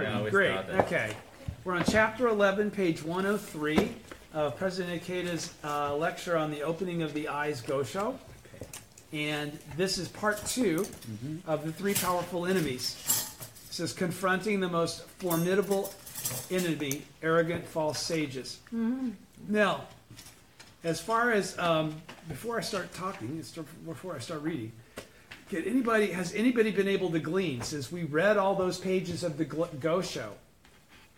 Yeah, Great. Okay. We're on chapter 11, page 103 of President Ikeda's lecture on the opening of the eyes Gosho. And this is part 2 of the 3 powerful enemies. This is confronting the most formidable enemy, arrogant false sages. Now, as far as, before I start talking, before I start reading, has anybody been able to glean, since we read all those pages of the Gosho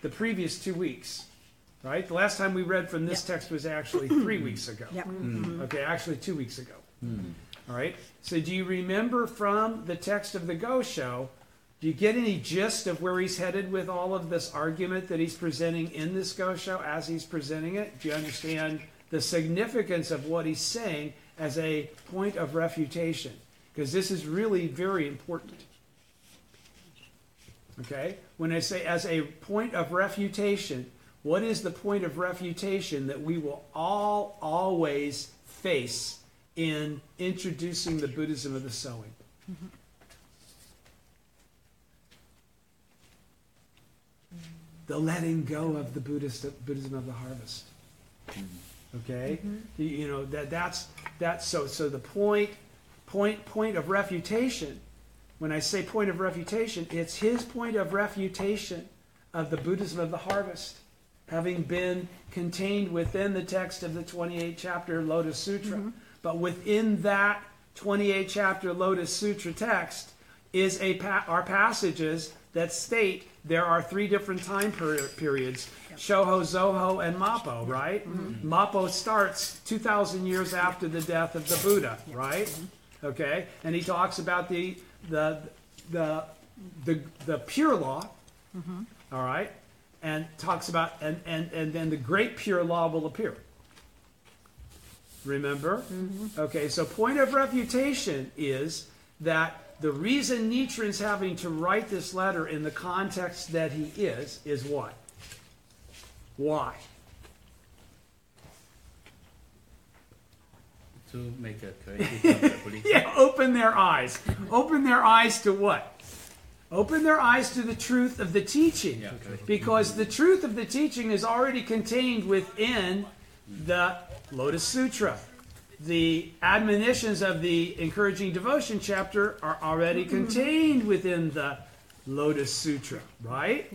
the previous 2 weeks, right? The last time we read from this text was actually 3 weeks ago. Okay, actually 2 weeks ago. All right, so do you remember from the text of the Gosho, do you get any gist of where he's headed with all of this argument that he's presenting in this Gosho as he's presenting it? Do you understand the significance of what he's saying as a point of refutation? Because this is really very important. Okay? When I say as a point of refutation, what is the point of refutation that we will all always face in introducing the Buddhism of the sowing? The letting go of the Buddhism of the harvest. Okay? You know, that's so the point of refutation. When I say point of refutation, it's his point of refutation of the Buddhism of the harvest, having been contained within the text of the 28th chapter Lotus Sutra. But within that 28th chapter Lotus Sutra text is are passages that state there are 3 different time periods, Shoho, Zoho, and Mappo, right? Mappo starts 2,000 years after the death of the Buddha, right? Okay, and he talks about the pure law, all right, and talks about and then the great pure law will appear. Remember? Okay, so point of refutation is that the reason Nichiren's having to write this letter in the context that he is what? Why? To make a corrective Yeah, open their eyes. Open their eyes to what? Open their eyes to the truth of the teaching. Yeah, because the truth of the teaching is already contained within the Lotus Sutra. The admonitions of the encouraging devotion chapter are already contained within the Lotus Sutra, right?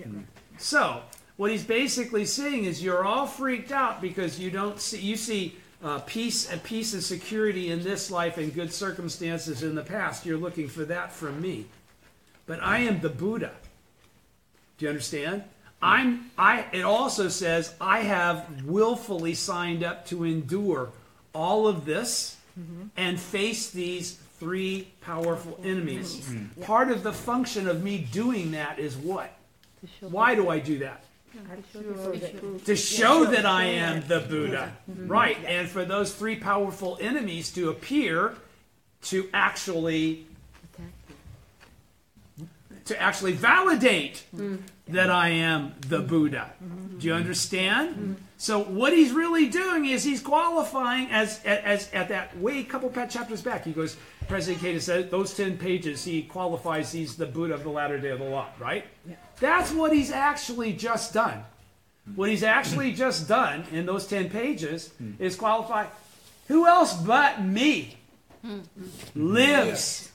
So, what he's basically saying is you're all freaked out because you see peace and security in this life and good circumstances in the past. You're looking for that from me. But I am the Buddha. Do you understand? It also says I have willfully signed up to endure all of this and face these 3 powerful enemies. Part of the function of me doing that is what? Why do I do that? To show that I am the Buddha. Right. And for those 3 powerful enemies to appear to actually validate that I am the Buddha. Do you understand? So what he's really doing is he's qualifying as at that way couple chapters back. He goes, President Ikeda said, those 10 pages, he qualifies he's the Buddha of the latter day of the law, right? Yeah. That's what he's actually just done. What he's actually just done in those 10 pages is qualify, who else but me lives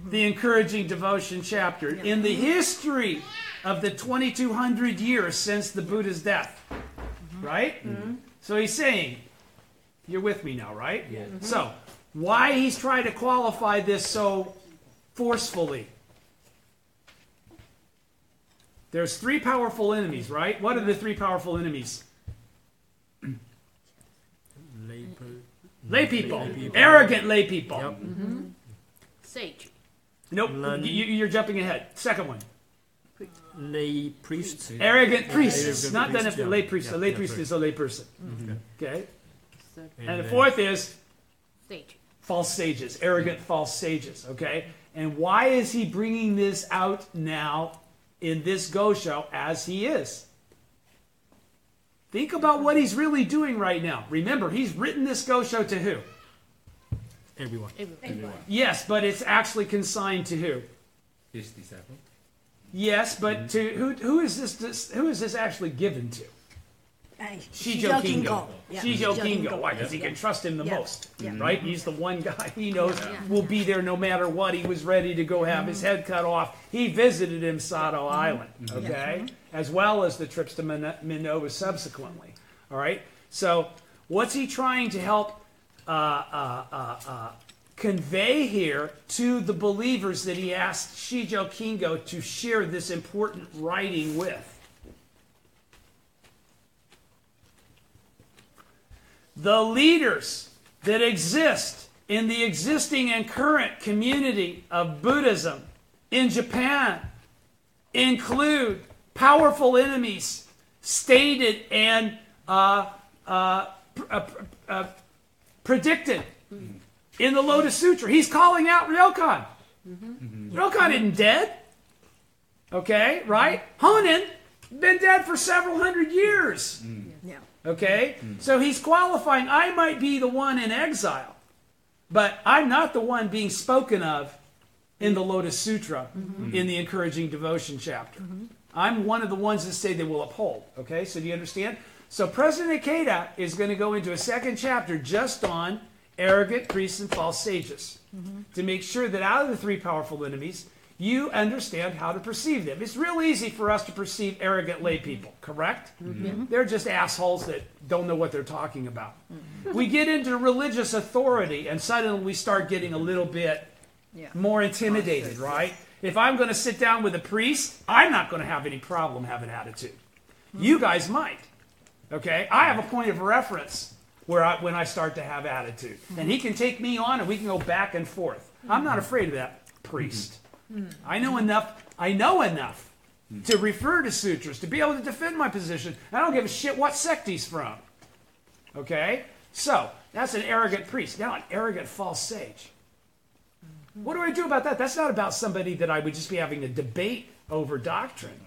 the encouraging devotion chapter in the history of the 2,200 years since the Buddha's death. Right? So he's saying, you're with me now, right? Yeah. So, why he's trying to qualify this so forcefully? There's 3 powerful enemies, right? What are the 3 powerful enemies? Lay people. Arrogant lay people. Yep. Sage. Nope. You're jumping ahead. Second one. Lay priests. Arrogant priests. Not then if the lay priest. The lay priest is a lay person. Okay? And the fourth is false sages. Arrogant false sages. Okay? And why is he bringing this out now in this Gosho as he is? Think about what he's really doing right now. Remember, he's written this Gosho to who? Everyone. Yes, but it's actually consigned to who? His disciple. Yes, but to who is this? Who is this actually given to? Shijo Kingo. Yeah. Shijo Kingo. Why? Because he can trust him the Yeah. most, Yeah. right? He's the one guy he knows Yeah. will be there no matter what. He was ready to go have his head cut off. He visited him Sato Island, okay, as well as the trips to Minowa subsequently. All right. So what's he trying to help convey here to the believers that he asked Shijo Kingo to share this important writing with? The leaders that exist in the existing and current community of Buddhism in Japan include powerful enemies stated and predicted in the Lotus Sutra. He's calling out Ryokan. Ryokan isn't dead. Okay, right? Honen, been dead for several hundred years. Yeah. Okay? So he's qualifying, I might be the one in exile, but I'm not the one being spoken of in the Lotus Sutra in the Encouraging Devotion chapter. I'm one of the ones that say they will uphold. Okay? So do you understand? So President Ikeda is going to go into a second chapter just on arrogant priests and false sages to make sure that out of the three powerful enemies, you understand how to perceive them. It's real easy for us to perceive arrogant lay people, correct? They're just assholes that don't know what they're talking about. We get into religious authority and suddenly we start getting a little bit more intimidated, right? If I'm going to sit down with a priest, I'm not going to have any problem having attitude. You guys might, okay? I have a point of reference when I start to have attitude. And he can take me on and we can go back and forth. I'm not afraid of that priest. I know enough to refer to sutras, to be able to defend my position. I don't give a shit what sect he's from. Okay? So, that's an arrogant priest. Now, an arrogant false sage. What do I do about that? That's not about somebody that I would just be having a debate over doctrine.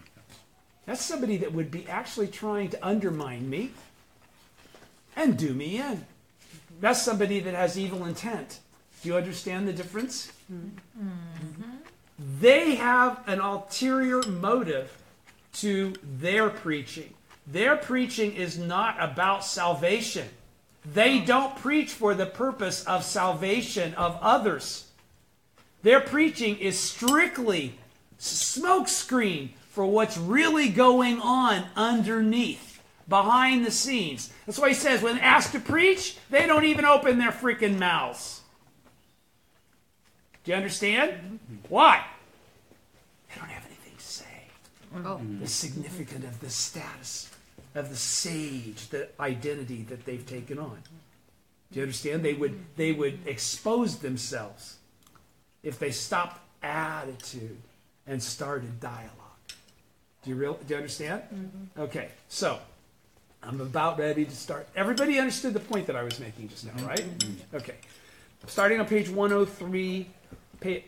That's somebody that would be actually trying to undermine me and do me in. That's somebody that has evil intent. Do you understand the difference? They have an ulterior motive to their preaching. Their preaching is not about salvation. They don't preach for the purpose of salvation of others. Their preaching is strictly smokescreen for what's really going on underneath, behind the scenes. That's why he says when asked to preach, they don't even open their freaking mouths. Do you understand? Why? They don't have anything to say. The significance of the status of the sage, the identity that they've taken on. Do you understand? They would expose themselves if they stopped attitude and started dialogue. Do you understand? Okay, so I'm about ready to start. Everybody understood the point that I was making just now, right? Okay. Starting on page 103,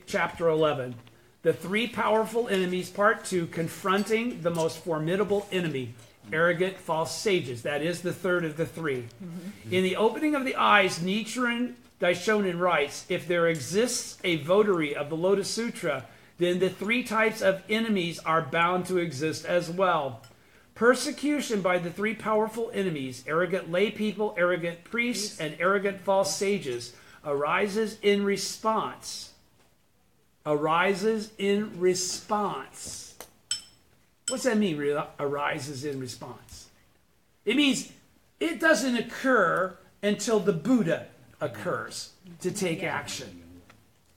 chapter 11. The three powerful enemies, part 2, confronting the most formidable enemy, arrogant false sages. That is the third of the three. In the opening of the eyes, Nichiren Daishonin writes, if there exists a votary of the Lotus Sutra, then the three types of enemies are bound to exist as well. Persecution by the three powerful enemies, arrogant lay people, arrogant priests, and arrogant false sages, arises in response. Arises in response. What's that mean, arises in response? It means it doesn't occur until the Buddha occurs to take action.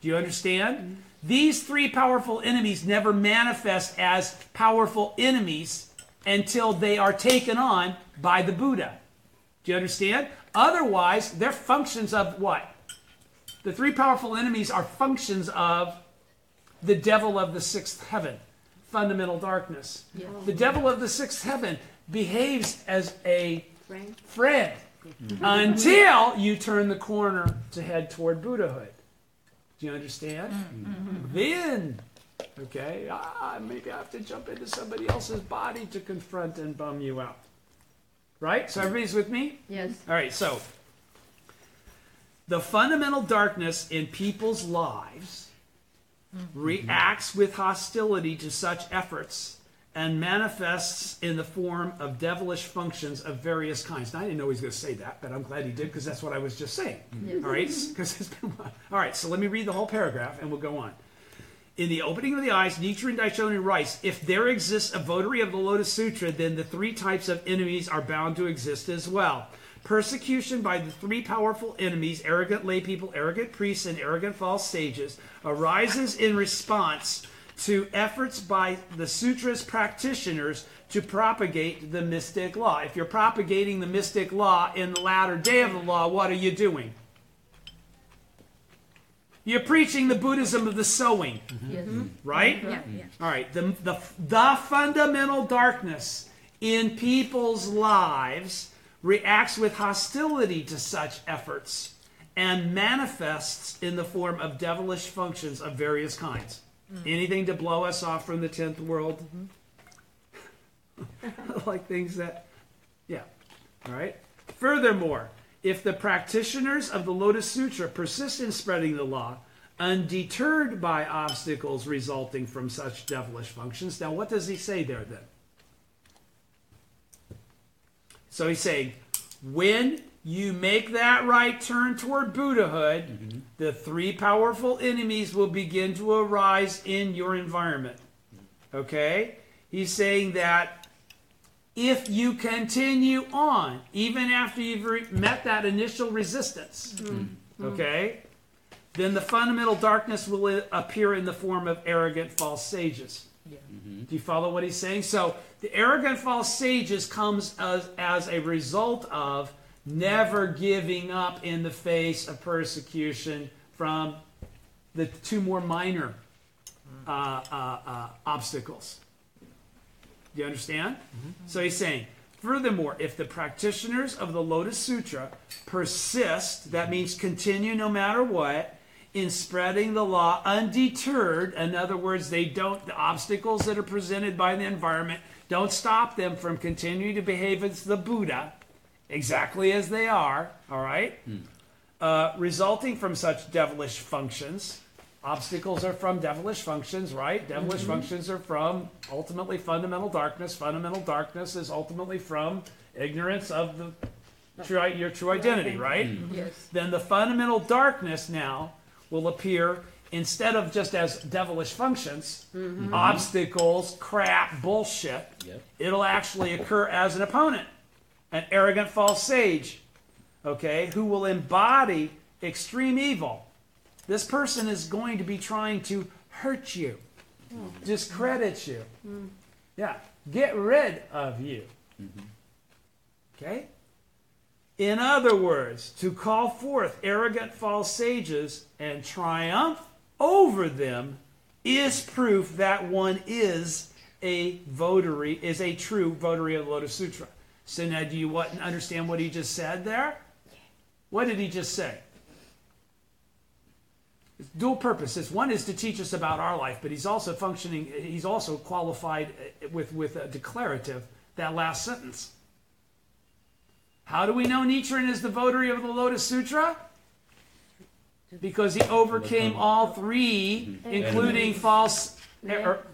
Do you understand? These three powerful enemies never manifest as powerful enemies until they are taken on by the Buddha. Do you understand? Otherwise, they're functions of what? The three powerful enemies are functions of the devil of the sixth heaven, fundamental darkness. Yeah. The devil of the sixth heaven behaves as a friend until you turn the corner to head toward Buddhahood. Do you understand? Then, okay, maybe I have to jump into somebody else's body to confront and bum you out. Right? So everybody's with me? Yes. All right, so the fundamental darkness in people's lives reacts with hostility to such efforts and manifests in the form of devilish functions of various kinds. Now, I didn't know he was going to say that, but I'm glad he did because that's what I was just saying. All right? All right, so let me read the whole paragraph and we'll go on. In the opening of the eyes, Nichiren Daishonin writes, if there exists a votary of the Lotus Sutra, then the three types of enemies are bound to exist as well. Persecution by the three powerful enemies, arrogant lay people, arrogant priests, and arrogant false sages, arises in response to efforts by the sutra's practitioners to propagate the mystic law. If you're propagating the mystic law in the latter day of the law, what are you doing? You're preaching the Buddhism of the sowing, right? Yeah. All right, the fundamental darkness in people's lives reacts with hostility to such efforts and manifests in the form of devilish functions of various kinds. Anything to blow us off from the 10th world? Like things that, yeah. All right. Furthermore, if the practitioners of the Lotus Sutra persist in spreading the law, undeterred by obstacles resulting from such devilish functions, now what does he say there then? So he's saying, when you make that right turn toward Buddhahood, the three powerful enemies will begin to arise in your environment. Okay? He's saying that if you continue on, even after you've met that initial resistance, okay, then the fundamental darkness will appear in the form of arrogant false sages. Do you follow what he's saying? So the arrogant false sages comes as a result of never giving up in the face of persecution from the two more minor obstacles. Do you understand? So he's saying, furthermore, if the practitioners of the Lotus Sutra persist, that means continue no matter what, in spreading the law undeterred, in other words, the obstacles that are presented by the environment don't stop them from continuing to behave as the Buddha, exactly as they are, all right? Resulting from such devilish functions. Obstacles are from devilish functions, right? Devilish functions are from, ultimately, fundamental darkness. Fundamental darkness is ultimately from ignorance of your true identity, right? Yes. Then the fundamental darkness now will appear, instead of just as devilish functions, obstacles, crap, bullshit, it'll actually occur as an opponent, an arrogant false sage, okay, who will embody extreme evil. This person is going to be trying to hurt you, discredit you, get rid of you, okay? In other words, to call forth arrogant false sages and triumph over them is proof that one is a true votary of the Lotus Sutra. So now do you understand what he just said there? What did he just say? It's dual purposes. One is to teach us about our life, but he's also qualified with a declarative, that last sentence. How do we know Nichiren is the votary of the Lotus Sutra? Because he overcame all three, including false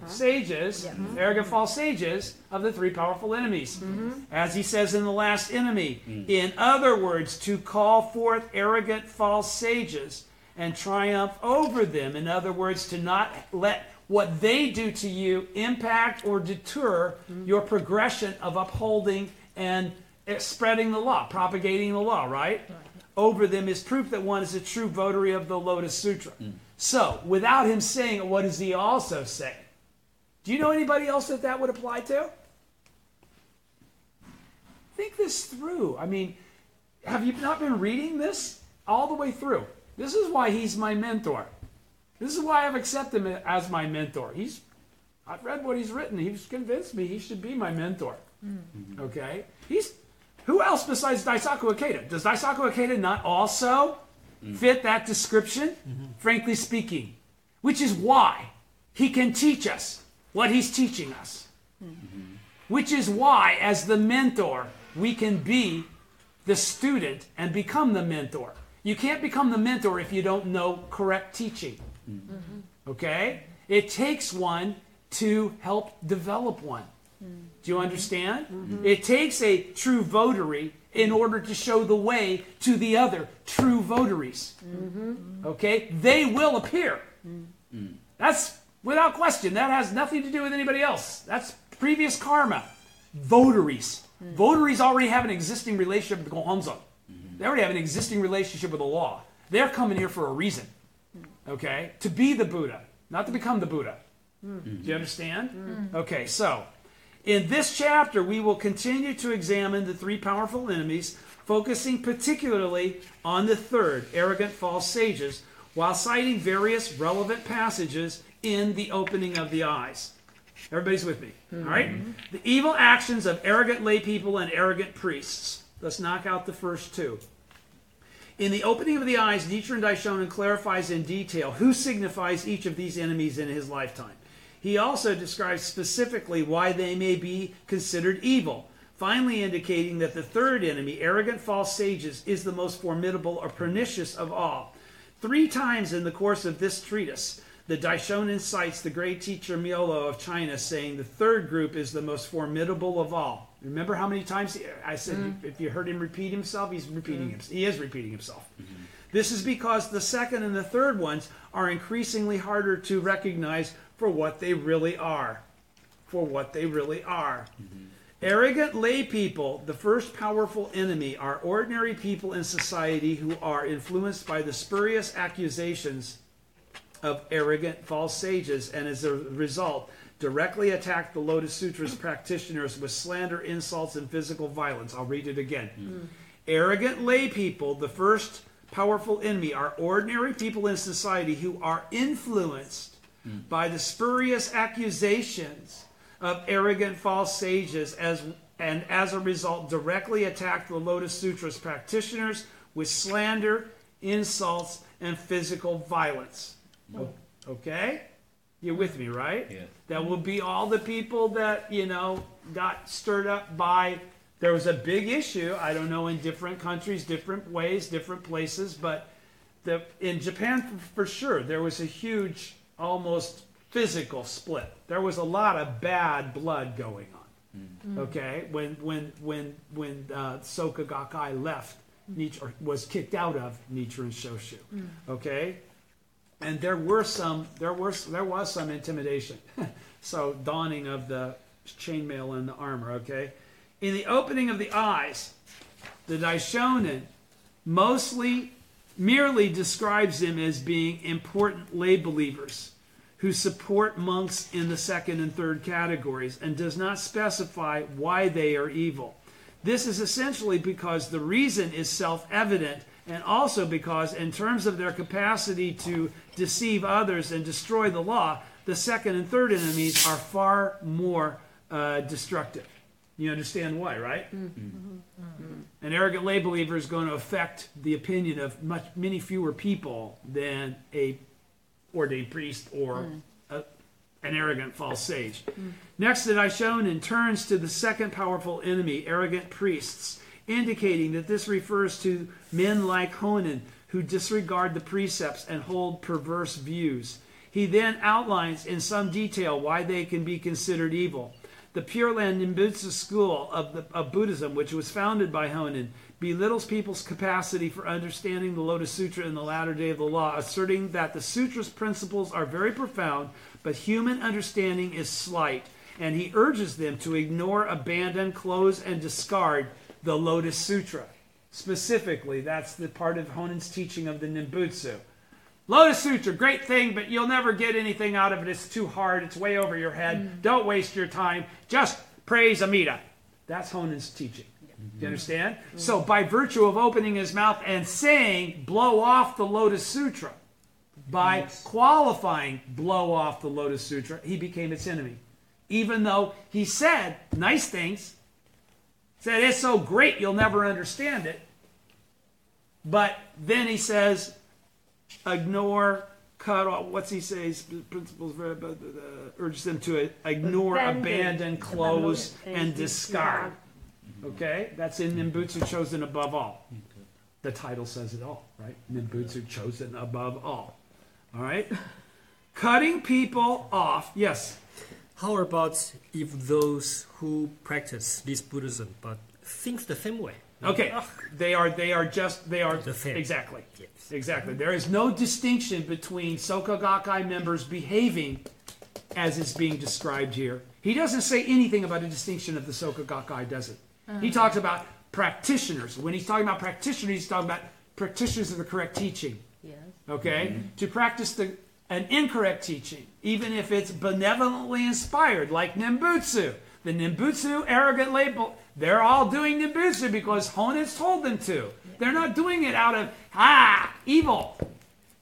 sages, arrogant false sages of the three powerful enemies. As he says in the last enemy, in other words, to call forth arrogant false sages and triumph over them. In other words, to not let what they do to you impact or deter your progression of upholding and spreading the law, propagating the law, right? Over them is proof that one is a true votary of the Lotus Sutra. So, without him saying it, what does he also say? Do you know anybody else that would apply to? Think this through. I mean, have you not been reading this all the way through? This is why he's my mentor. This is why I've accepted him as my mentor. I've read what he's written. He's convinced me he should be my mentor. Okay? Who else besides Daisaku Ikeda? Does Daisaku Ikeda not also fit that description? Frankly speaking. Which is why he can teach us what he's teaching us. Which is why, as the mentor, we can be the student and become the mentor. You can't become the mentor if you don't know correct teaching. Okay? It takes one to help develop one. Do you understand? It takes a true votary in order to show the way to the other true votaries. Okay? They will appear. That's without question. That has nothing to do with anybody else. That's previous karma. Votaries. Votaries already have an existing relationship with the Gohonzon. They already have an existing relationship with the law. They're coming here for a reason. Okay? To be the Buddha, not to become the Buddha. Do you understand? Okay, so in this chapter, we will continue to examine the three powerful enemies, focusing particularly on the third, arrogant false sages, while citing various relevant passages in the opening of the eyes. Everybody's with me, all right? The evil actions of arrogant lay people and arrogant priests. Let's knock out the first two. In the opening of the eyes, Nichiren Daishonin clarifies in detail who signifies each of these enemies in his lifetime. He also describes specifically why they may be considered evil, finally indicating that the third enemy, arrogant false sages, is the most formidable or pernicious of all. 3 times in the course of this treatise, the Daishonin cites the great teacher Miolo of China, saying the third group is the most formidable of all. Remember how many times I said if you heard him repeat himself, he's repeating himself. He is repeating himself. This is because the second and the third ones are increasingly harder to recognize for what they really are. For what they really are. Arrogant lay people, the first powerful enemy, are ordinary people in society who are influenced by the spurious accusations of arrogant false sages, and as a result, directly attack the Lotus Sutra's practitioners with slander, insults, and physical violence. I'll read it again. Arrogant lay people, the first powerful enemy, are ordinary people in society who are influenced by the spurious accusations of arrogant false sages, and as a result directly attack the Lotus Sutra's practitioners with slander, insults, and physical violence. Okay? You're with me, right? Yeah. That will be all the people that, got stirred up by, there was a big issue, I don't know, in different countries, different ways, different places, but in Japan for sure, there was a huge, almost physical split. There was a lot of bad blood going on. Okay? When Soka Gakkai left, or was kicked out of Nichiren Shoshu. Okay? And there was some intimidation. So dawning of the chainmail and the armor, okay? In the opening of the eyes, the Daishonin merely describes them as being important lay believers who support monks in the second and third categories, and does not specify why they are evil. This is essentially because the reason is self-evident, and also because, in terms of their capacity to deceive others and destroy the law, the second and third enemies are far more destructive. You understand why, right? An arrogant lay believer is going to affect the opinion of many fewer people than a ordained priest or an arrogant false sage. Next, the Daishonin turns to the second powerful enemy, arrogant priests, indicating that this refers to men like Honen who disregard the precepts and hold perverse views. He then outlines in some detail why they can be considered evil. The Pure Land Nimbutsu school of Buddhism, which was founded by Honen, belittles people's capacity for understanding the Lotus Sutra in the latter day of the law, asserting that the sutra's principles are very profound, but human understanding is slight, and he urges them to ignore, abandon, close, and discard the Lotus Sutra. Specifically, that's the part of Honen's teaching of the Nimbutsu. Lotus Sutra, great thing, but you'll never get anything out of it. It's too hard. It's way over your head. Don't waste your time. Just praise Amida. That's Honen's teaching. Do you understand? So by virtue of opening his mouth and saying, blow off the Lotus Sutra, by qualifying blow off the Lotus Sutra, he became its enemy. Even though he said nice things, said it's so great you'll never understand it, but then he says, ignore, cut off, what's he say? Principles urges them to ignore, abandon, close, and discard. Okay? That's in Nimbutsu, chosen above all. The title says it all, right? Nimbutsu, chosen above all. All right? Cutting people off. Yes. How about if those who practice this Buddhism but think the same way? Okay, they are The same. exactly. Yes. Exactly. There is no distinction between Soka Gakkai members behaving as is being described here. He doesn't say anything about a distinction of the Soka Gakkai, does it? He talks about practitioners. When he's talking about practitioners, he's talking about practitioners of the correct teaching. Yes. Okay? To practice an incorrect teaching, even if it's benevolently inspired, like Nimbutsu. The Nimbutsu arrogant label, they're all doing Nimbutsu because Honen's told them to. They're not doing it out of, evil.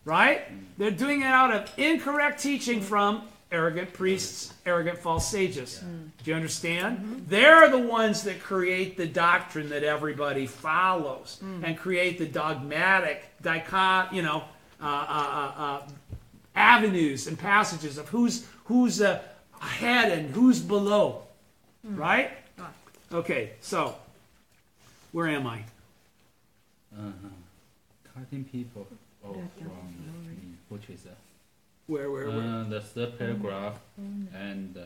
Right? They're doing it out of incorrect teaching from arrogant priests, arrogant false sages. Do you understand? They're the ones that create the doctrine that everybody follows and create the dogmatic, avenues and passages of who's ahead and who's below. Right? Okay, so where am I? Cutting people off from which is Where? the third paragraph and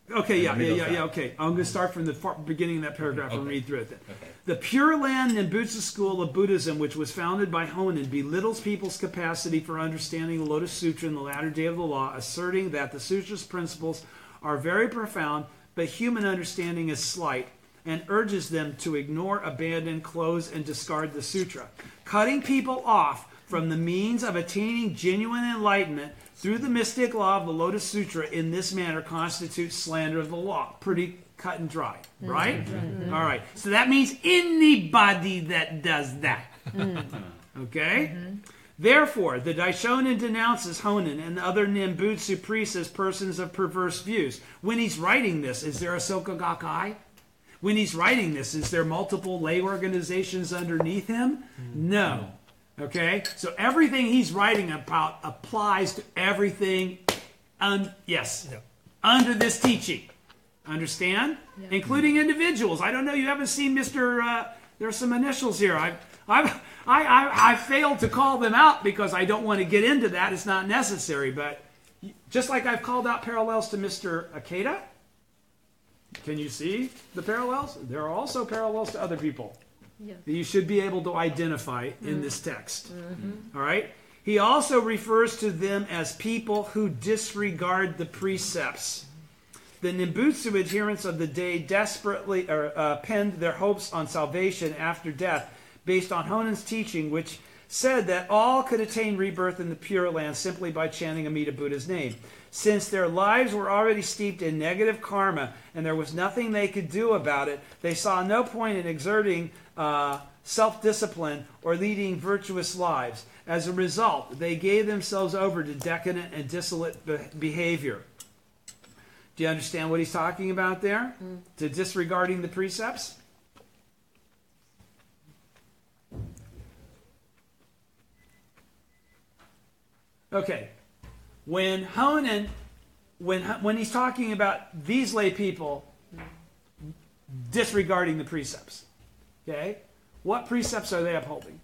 Okay, yeah, middle okay. I'm going to start from the beginning of that paragraph and Okay. read through it then. okay. The Pure Land Nimbutsu school of Buddhism, which was founded by Honen, belittles people's capacity for understanding the Lotus Sutra in the latter day of the law, asserting that the sutra's principles are very profound, but human understanding is slight, and urges them to ignore, abandon, close, and discard the sutra. Cutting people off from the means of attaining genuine enlightenment through the mystic law of the Lotus Sutra in this manner constitutes slander of the law. Pretty cut and dry, right? All right. So that means anybody that does that. Okay? Therefore, the Daishonin denounces Honen and other Nimbutsu priests as persons of perverse views. When he's writing this, is there a Soka Gakkai? When he's writing this, is there multiple lay organizations underneath him? No. Okay? So everything he's writing about applies to everything, under this teaching. Understand? Yeah. Including individuals. I don't know, you haven't seen Mr. There's some initials here. I failed to call them out because I don't want to get into that. It's not necessary. But just like I've called out parallels to Mr. Akeda, can you see the parallels? There are also parallels to other people Yes. that you should be able to identify in this text. All right? He also refers to them as people who disregard the precepts. The Nimbutsu adherents of the day desperately pinned their hopes on salvation after death based on Honen's teaching, which said that all could attain rebirth in the Pure Land simply by chanting Amida Buddha's name. Since their lives were already steeped in negative karma and there was nothing they could do about it, they saw no point in exerting self-discipline or leading virtuous lives. As a result, they gave themselves over to decadent and dissolute behavior. Do you understand what he's talking about there? To disregarding the precepts? Okay. When Honen, when he's talking about these lay people disregarding the precepts, okay, what precepts are they upholding?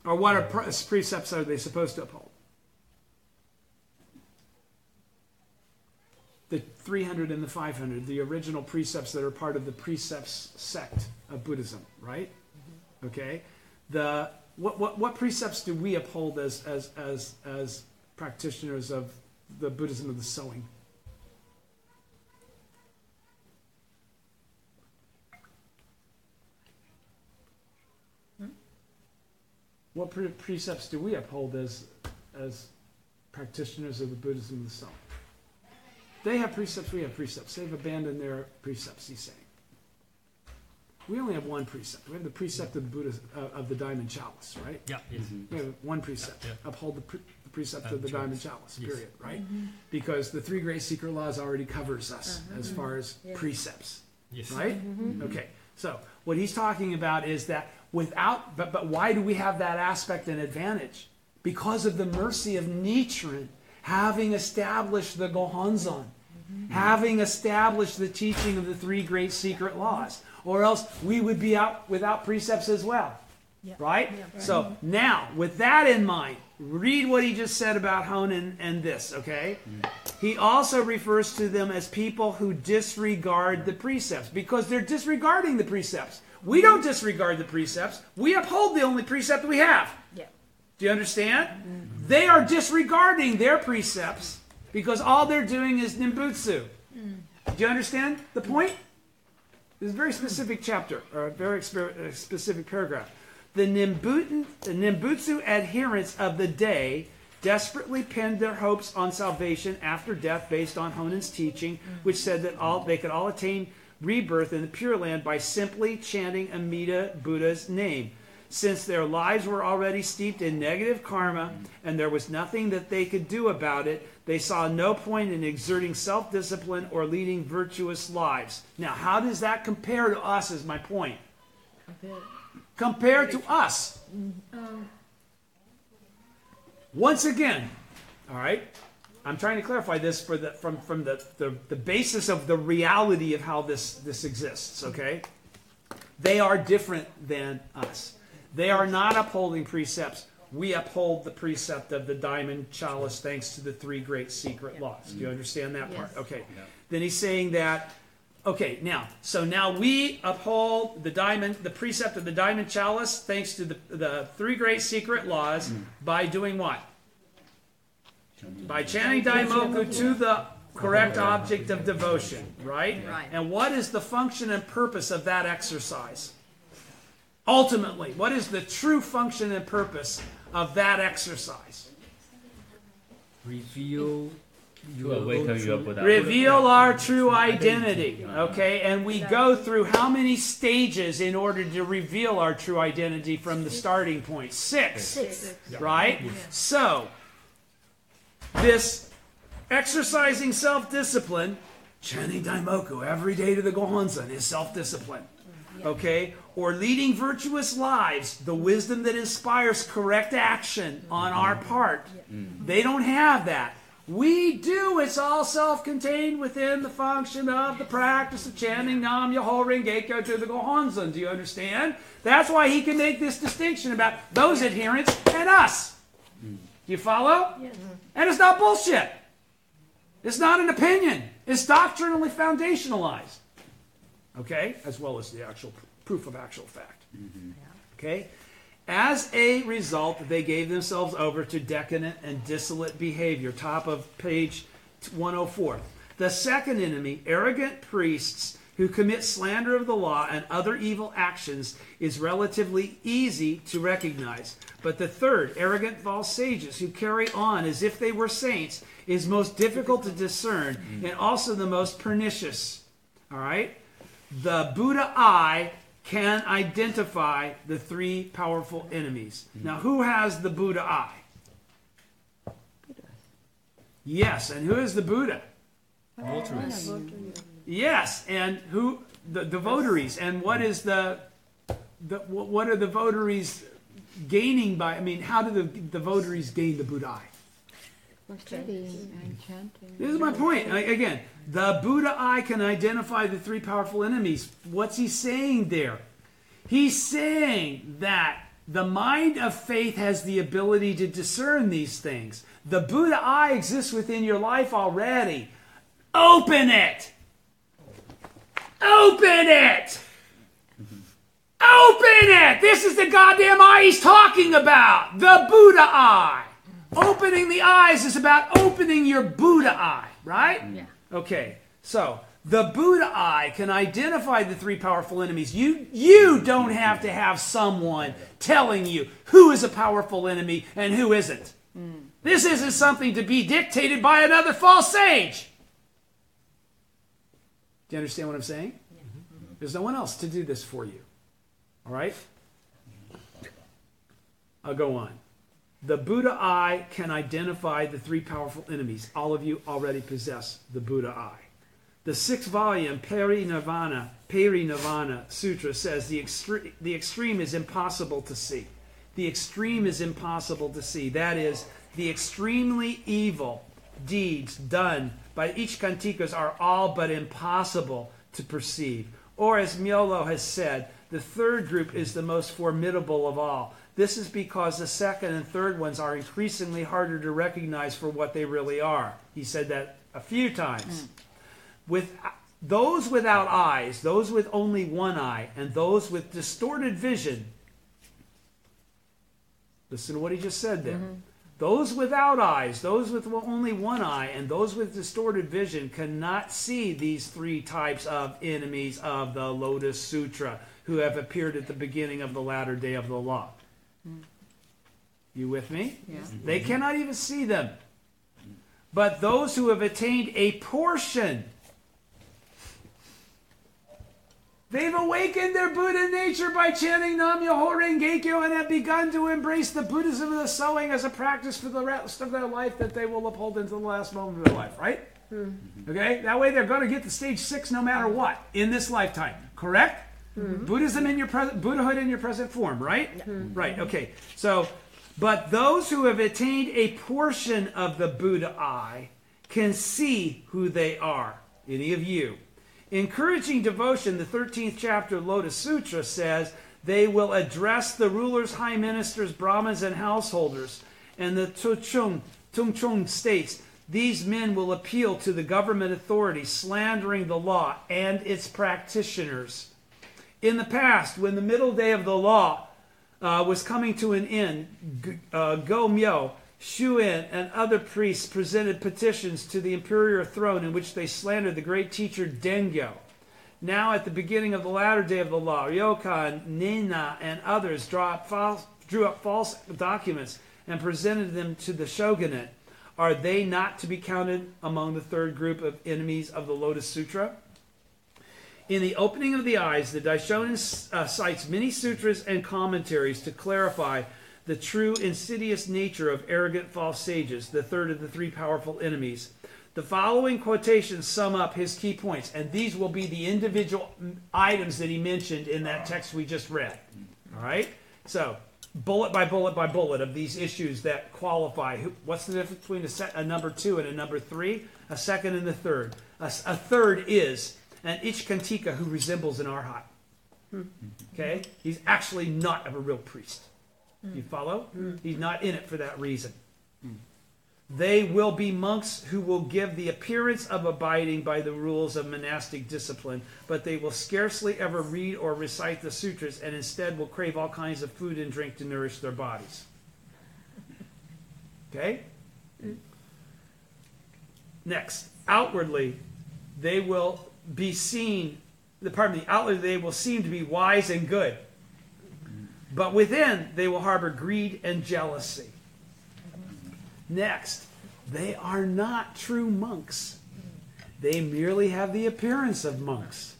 Or what are precepts are they supposed to uphold? The 300 and the 500, the original precepts that are part of the precepts sect of Buddhism, right? Okay, what precepts do we uphold as practitioners of the Buddhism of the sowing? What precepts do we uphold as practitioners of the Buddhism of the sowing? They have precepts, we have precepts. They've abandoned their precepts, he's saying. We only have one precept. We have the precept of the Buddha, of the diamond chalice, right? Yeah. Yes. We have one precept. Yeah. Uphold the precept of the diamond chalice, Yes. period, right? Because the three great secret laws already covers us as far as precepts, Yes. right? Okay, so what he's talking about is that without, but why do we have that aspect and advantage? Because of the mercy of Nichiren, having established the Gohonzon, having established the teaching of the three great secret laws, or else we would be out without precepts as well. Yeah. Right? Yeah, right. So now, with that in mind, read what he just said about Honan and this, okay? He also refers to them as people who disregard the precepts because they're disregarding the precepts. We don't disregard the precepts. We uphold the only precept we have. Yeah. Do you understand? They are disregarding their precepts because all they're doing is nimbutsu. Do you understand the point? This is a very specific chapter, or a very specific paragraph. The nimbutsu adherents of the day desperately pinned their hopes on salvation after death based on Honan's teaching, which said that they could all attain rebirth in the Pure Land by simply chanting Amida Buddha's name. Since their lives were already steeped in negative karma and there was nothing that they could do about it, they saw no point in exerting self-discipline or leading virtuous lives. Now, how does that compare to us is my point. Compared to us. Once again, all right, I'm trying to clarify this from the basis of the reality of how this exists, okay? They are different than us. They are not upholding precepts. We uphold the precept of the diamond chalice thanks to the three great secret laws. Do you understand that part? Yes. Okay. Yeah. Then he's saying that, okay, now we uphold the precept of the diamond chalice thanks to the three great secret laws by doing what? By chanting Daimoku to the correct object of devotion, right? Right. And what is the function and purpose of that exercise? Ultimately, what is the true function and purpose of that exercise? Reveal To awaken your Buddha. Reveal our true identity, okay? And we go through how many stages in order to reveal our true identity from the starting point? 6. 6. Right? So, this exercising self-discipline, chanting Daimoku every day to the Gohonzon is self-discipline. Okay? Or leading virtuous lives, the wisdom that inspires correct action on our part. They don't have that. We do. It's all self-contained within the function of the practice of chanting Nam Myoho Renge-kyo to the Gohonzon. Do you understand? That's why he can make this distinction about those adherents and us. Do you follow? Yes. And it's not bullshit. It's not an opinion. It's doctrinally foundationalized. Okay? As well as the actual proof of actual fact. Okay? As a result, they gave themselves over to decadent and dissolute behavior. Top of page 104. The second enemy, arrogant priests who commit slander of the law and other evil actions, is relatively easy to recognize. But the third, arrogant false sages who carry on as if they were saints, is most difficult to discern and also the most pernicious. All right? The Buddha eye can identify the three powerful enemies. Now, who has the Buddha eye? Yes, and who is the Buddha? Votaries. Yes, and who the votaries? And what is what are the votaries gaining by? I mean, how do the votaries gain the Buddha eye? Studying and chanting. This is my point. Again, the Buddha eye can identify the three powerful enemies. What's he saying there? He's saying that the mind of faith has the ability to discern these things. The Buddha eye exists within your life already. Open it! Open it! Open it! This is the goddamn eye he's talking about. The Buddha eye. Opening the eyes is about opening your Buddha eye, right? Yeah. Okay, so the Buddha eye can identify the three powerful enemies. You don't have to have someone telling you who is a powerful enemy and who isn't. This isn't something to be dictated by another false sage. Do you understand what I'm saying? There's no one else to do this for you. All right? I'll go on. The Buddha eye can identify the three powerful enemies. All of you already possess the Buddha eye. The 6th volume, Parinirvana Sutra says the extreme is impossible to see. The extreme is impossible to see. That is, the extremely evil deeds done by Ichikantikas are all but impossible to perceive. Or as Myolo has said, The third group is the most formidable of all. This is because the second and third ones are increasingly harder to recognize for what they really are. He said that a few times. With those without eyes, those with only one eye, and those with distorted vision. Listen to what he just said there. Those without eyes, those with only one eye, and those with distorted vision cannot see these three types of enemies of the Lotus Sutra who have appeared at the beginning of the latter day of the law. You with me? Yeah. They cannot even see them. But those who have attained a portion, they've awakened their Buddha nature by chanting Nam Myoho Renge Kyo and have begun to embrace the Buddhism of the sowing as a practice for the rest of their life that they will uphold until the last moment of their life, right? Okay? That way they're going to get to stage 6 no matter what in this lifetime, correct? Buddhism in your Buddhahood in your present form, right? Right, okay. So, but those who have attained a portion of the Buddha eye can see who they are. Any of you. Encouraging devotion, the 13th chapter of Lotus Sutra says, they will address the rulers, high ministers, Brahmins, and householders. And the Tungchung states, these men will appeal to the government authorities, slandering the law and its practitioners. In the past, when the middle day of the law was coming to an end, Go Myo, Shuin, and other priests presented petitions to the imperial throne in which they slandered the great teacher Dengyo. Now, at the beginning of the latter day of the law, Ryokan, Nina, and others drew up false documents and presented them to the shogunate. Are they not to be counted among the third group of enemies of the Lotus Sutra? In the opening of the eyes, the Daishonin cites many sutras and commentaries to clarify the true insidious nature of arrogant false sages, the third of the three powerful enemies. The following quotations sum up his key points, and these will be the individual items that he mentioned in that text we just read. All right? So, bullet by bullet by bullet of these issues that qualify. What's the difference between a number 2 and a number 3? A second and a third. A third is an Ichkantika who resembles an Arhat. Okay? He's actually not a real priest. You follow? He's not in it for that reason. They will be monks who will give the appearance of abiding by the rules of monastic discipline, but they will scarcely ever read or recite the sutras and instead will crave all kinds of food and drink to nourish their bodies. Okay? Next, outwardly, they will be seen, outwardly they will seem to be wise and good. But within, they will harbor greed and jealousy. Next, they are not true monks. They merely have the appearance of monks.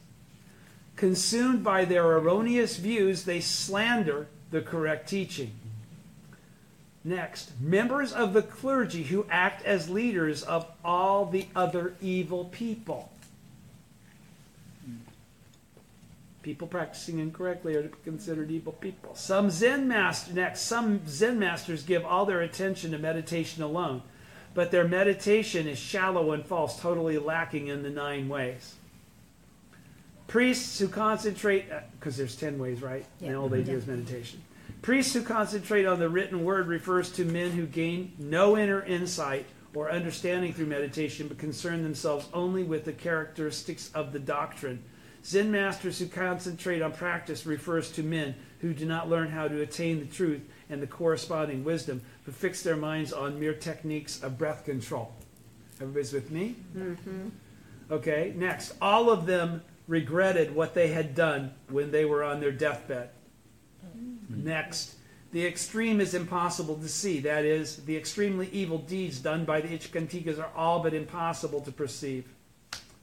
Consumed by their erroneous views, they slander the correct teaching. Next, members of the clergy who act as leaders of all the other evil people. People practicing incorrectly are considered evil people. Some Zen masters give all their attention to meditation alone, but their meditation is shallow and false, totally lacking in the 9 ways. Priests who concentrate, because there's 10 ways, right? And all they do is meditation. Priests who concentrate on the written word refers to men who gain no inner insight or understanding through meditation, but concern themselves only with the characteristics of the doctrine. Zen masters who concentrate on practice refers to men who do not learn how to attain the truth and the corresponding wisdom, but fix their minds on mere techniques of breath control. Everybody's with me? Okay, next. All of them regretted what they had done when they were on their deathbed. Next. The extreme is impossible to see. That is, the extremely evil deeds done by the Ichkantikas are all but impossible to perceive.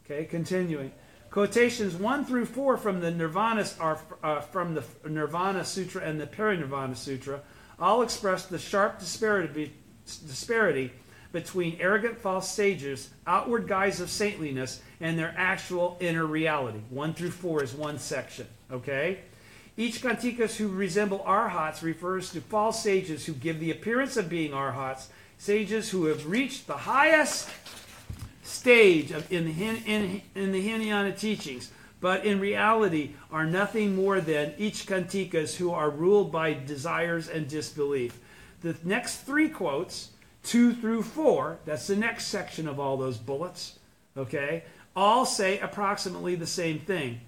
Okay, continuing. Quotations 1 through 4 from the Nirvana from the Nirvana Sutra and the Parinirvana Sutra all express the sharp disparity between arrogant false sages, outward guise of saintliness, and their actual inner reality. 1 through 4 is one section. Okay? Each Kantikas who resemble Arhats refers to false sages who give the appearance of being Arhats, sages who have reached the highest stage in the Hinayana teachings, but in reality are nothing more than Ichkantikas who are ruled by desires and disbelief. The next three quotes, 2 through 4, that's the next section of all those bullets, okay, all say approximately the same thing.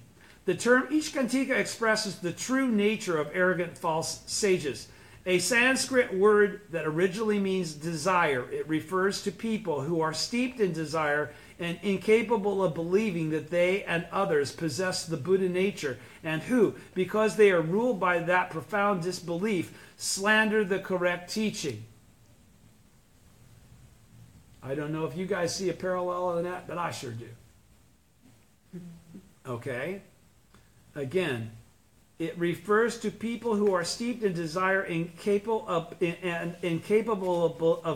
The term Ichkantika expresses the true nature of arrogant false sages. A Sanskrit word that originally means desire. It refers to people who are steeped in desire and incapable of believing that they and others possess the Buddha nature, and who, because they are ruled by that profound disbelief, slander the correct teaching. I don't know if you guys see a parallel in that, but I sure do. Okay? Again, it refers to people who are steeped in desire, incapable of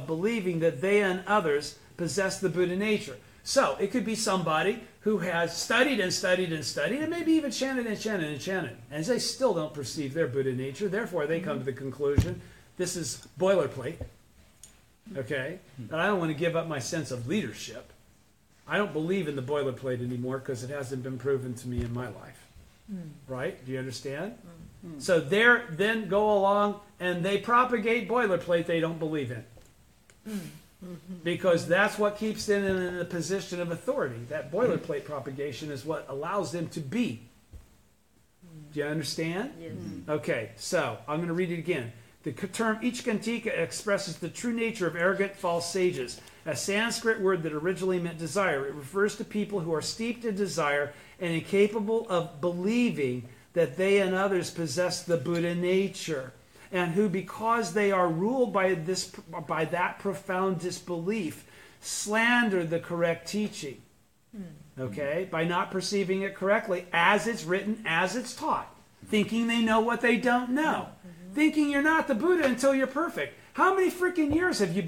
believing that they and others possess the Buddha nature. So, it could be somebody who has studied and studied and studied, and maybe even chanted and chanted and chanted, and they still don't perceive their Buddha nature. Therefore, they come to the conclusion, this is boilerplate, okay? And I don't want to give up my sense of leadership. I don't believe in the boilerplate anymore because it hasn't been proven to me in my life. Right? Do you understand? So they then go along and they propagate boilerplate they don't believe in. Because that's what keeps them in a position of authority. That boilerplate propagation is what allows them to be. Do you understand? Yes. Okay, so I'm going to read it again. The term Ichkantika expresses the true nature of arrogant false sages. A Sanskrit word that originally meant desire. It refers to people who are steeped in desire and incapable of believing that they and others possess the Buddha nature, and who, because they are ruled by that profound disbelief, slander the correct teaching. Okay? By not perceiving it correctly as it's written, as it's taught. Thinking they know what they don't know. Thinking you're not the Buddha until you're perfect. How many freaking years have you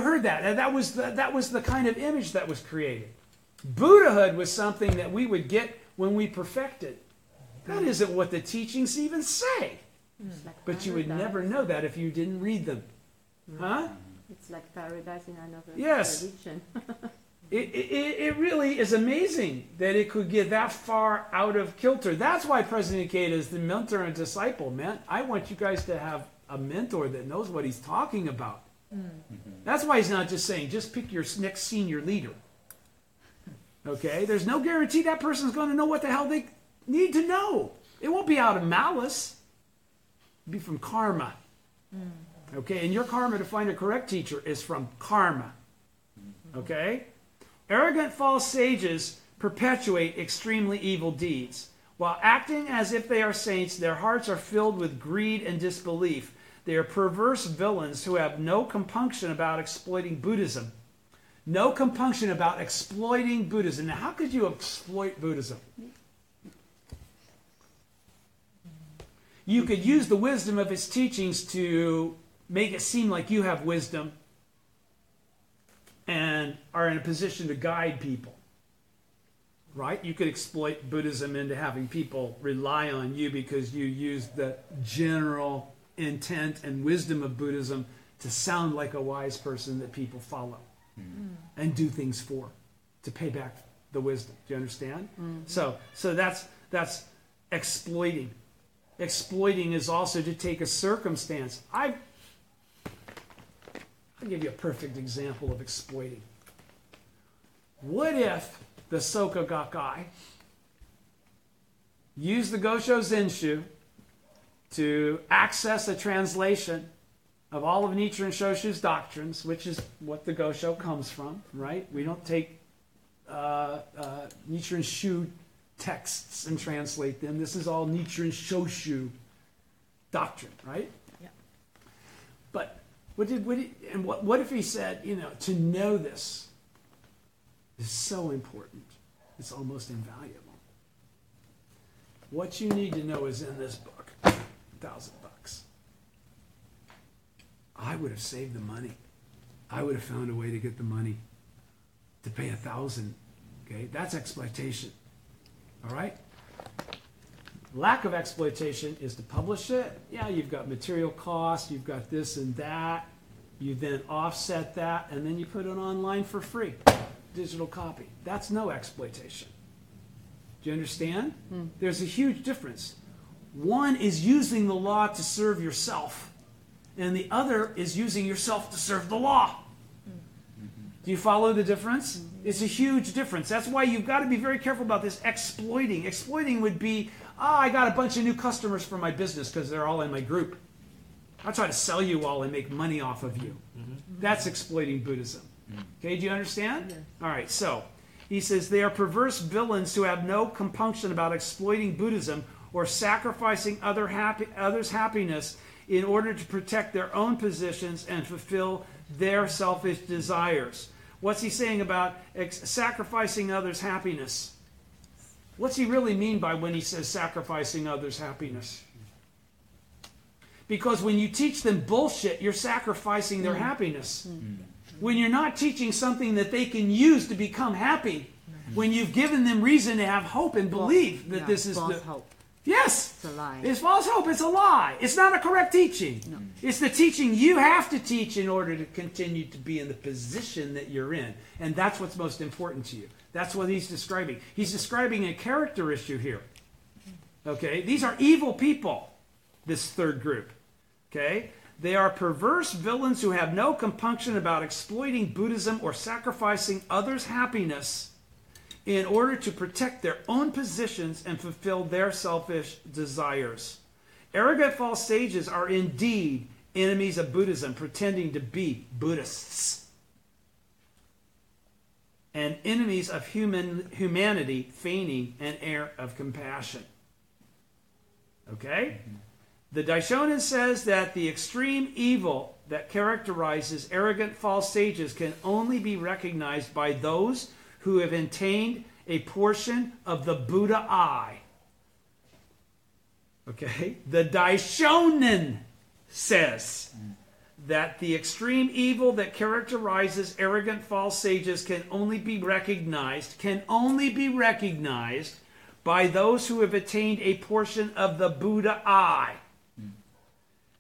heard that? And that was the kind of image that was created. Buddhahood was something that we would get when we perfected. That isn't what the teachings even say. But you would never know that if you didn't read them. Huh? It's like paradise in another Yes. religion. It really is amazing that it could get that far out of kilter. That's why President Ikeda is the mentor and disciple, man. I want you guys to have a mentor that knows what he's talking about. That's why he's not just saying, just pick your next senior leader. Okay? There's no guarantee that person's going to know what the hell they need to know. It won't be out of malice. It'll be from karma. Okay? And your karma to find a correct teacher is from karma. Okay? Arrogant false sages perpetuate extremely evil deeds. While acting as if they are saints, their hearts are filled with greed and disbelief. They are perverse villains who have no compunction about exploiting Buddhism. No compunction about exploiting Buddhism. Now, how could you exploit Buddhism? You could use the wisdom of its teachings to make it seem like you have wisdom and are in a position to guide people. Right? You could exploit Buddhism into having people rely on you because you use the general intent and wisdom of Buddhism to sound like a wise person that people follow and do things for, to pay back the wisdom. Do you understand? So that's exploiting. Exploiting is also to take a circumstance. I'll give you a perfect example of exploiting. What if the Soka Gakkai used the Gosho Zenshu to access a translation of all of Nichiren Shoshu's doctrines, which is what the Gosho comes from, right? We don't take Nichiren Shu texts and translate them. This is all Nichiren Shoshu doctrine, right? Yeah. But what if he said, to know this is so important, it's almost invaluable. What you need to know is in this book, $1,000. I would have saved the money. I would have found a way to get the money to pay $1,000. Okay, that's exploitation. All right. Lack of exploitation is to publish it. Yeah, you've got material costs, you've got this and that. You then offset that, and then you put it online for free. Digital copy. That's no exploitation. Do you understand? There's a huge difference. One is using the law to serve yourself, and the other is using yourself to serve the law. Do you follow the difference? It's a huge difference. That's why you've got to be very careful about this exploiting. Exploiting would be, I got a bunch of new customers for my business because they're all in my group. I'll try to sell you all and make money off of you. That's exploiting Buddhism. Okay, do you understand? Yes. All right, so he says they are perverse villains who have no compunction about exploiting Buddhism or sacrificing others' happiness in order to protect their own positions and fulfill their selfish desires. What's he saying about sacrificing others' happiness? What's he really mean by when he says sacrificing others' happiness? Because when you teach them bullshit, you're sacrificing their happiness. When you're not teaching something that they can use to become happy, when you've given them reason to have hope and believe that this is false hope. Yes! It's a lie. It's false hope. It's a lie. It's not a correct teaching. No. It's the teaching you have to teach in order to continue to be in the position that you're in. And that's what's most important to you. That's what he's describing. He's describing a character issue here. Okay? These are evil people, this third group. Okay? They are perverse villains who have no compunction about exploiting Buddhism or sacrificing others' happiness in order to protect their own positions and fulfill their selfish desires. Arrogant false sages are indeed enemies of Buddhism, pretending to be Buddhists, and enemies of humanity, feigning an air of compassion. Okay? The Daishonin says that the extreme evil that characterizes arrogant false sages can only be recognized by those who have attained a portion of the Buddha eye. Okay? The Daishonin says that the extreme evil that characterizes arrogant false sages can only be recognized by those who have attained a portion of the Buddha eye.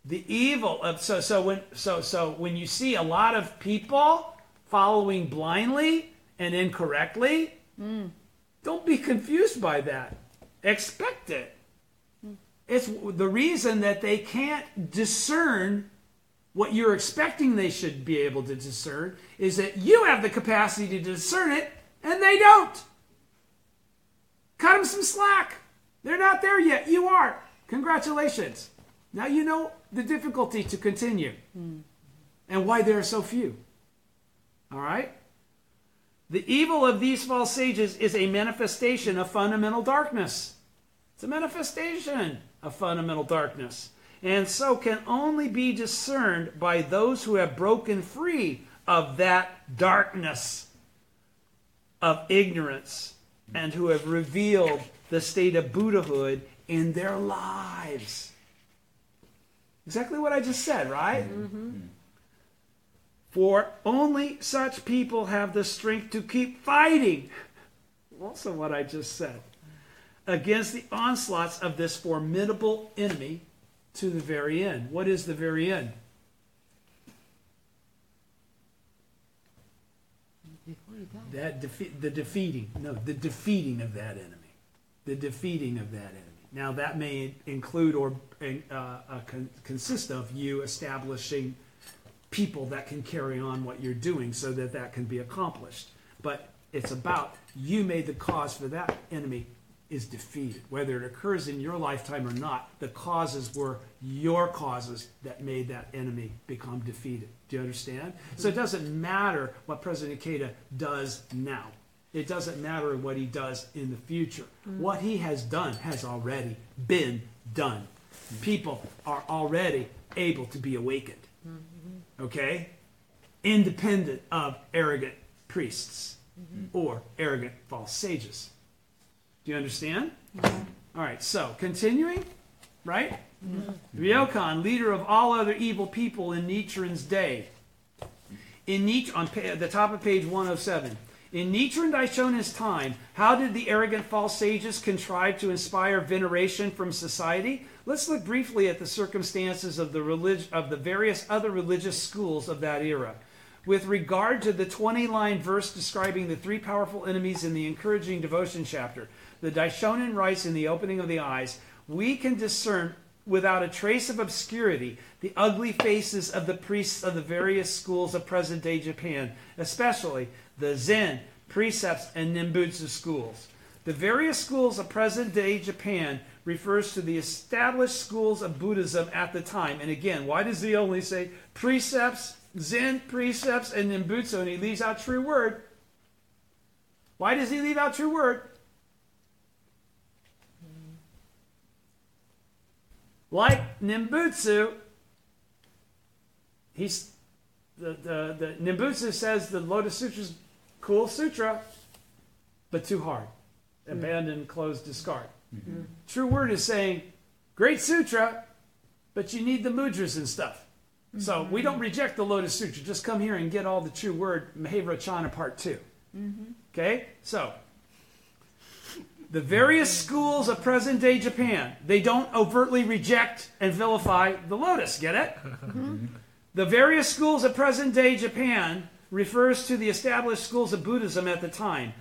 The evil of so when you see a lot of people following blindly and incorrectly, don't be confused by that. Expect it. It's the reason that they can't discern what you're expecting they should be able to discern is that you have the capacity to discern it and they don't. Cut them some slack. They're not there yet. You are. Congratulations. Now you know the difficulty to continue and why there are so few. All right? The evil of these false sages is a manifestation of fundamental darkness. It's a manifestation of fundamental darkness. And so can only be discerned by those who have broken free of that darkness of ignorance and who have revealed the state of Buddhahood in their lives. Exactly what I just said, right? For only such people have the strength to keep fighting. Also what I just said. Against the onslaughts of this formidable enemy to the very end. What is the very end? The defeating of that enemy. The defeating of that enemy. Now that may include or consist of you establishing people that can carry on what you're doing so that that can be accomplished. But it's about you made the cause for that enemy is defeated. Whether it occurs in your lifetime or not, the causes were your causes that made that enemy become defeated. Do you understand? So it doesn't matter what President Ikeda does now. It doesn't matter what he does in the future. What he has done has already been done. People are already able to be awakened. Okay? Independent of arrogant priests or arrogant false sages. Do you understand? All right, so continuing, right? Ryokan, leader of all other evil people in Nichiren's day. In the top of page 107. In Nichiren Daishonin's time, how did the arrogant false sages contrive to inspire veneration from society? Let's look briefly at the circumstances of the various other religious schools of that era. With regard to the 20-line verse describing the three powerful enemies in the encouraging devotion chapter, the Daishonin writes in the opening of the eyes, we can discern without a trace of obscurity the ugly faces of the priests of the various schools of present-day Japan, especially the Zen, Precepts, and Nimbutsu schools. The various schools of present-day Japan refers to the established schools of Buddhism at the time. And again, why does he only say precepts, Zen, precepts, and Nimbutsu, and he leaves out true word? Why does he leave out true word? Like Nimbutsu, the Nimbutsu says the Lotus Sutra is cool sutra, but too hard. Abandon, close, discard. True word is saying, great sutra, but you need the mudras and stuff. So we don't reject the Lotus Sutra. Just come here and get all the true word, Mahavrachana Part 2. Okay? So, the various schools of present-day Japan, they don't overtly reject and vilify the lotus. Get it? The various schools of present-day Japan refers to the established schools of Buddhism at the time.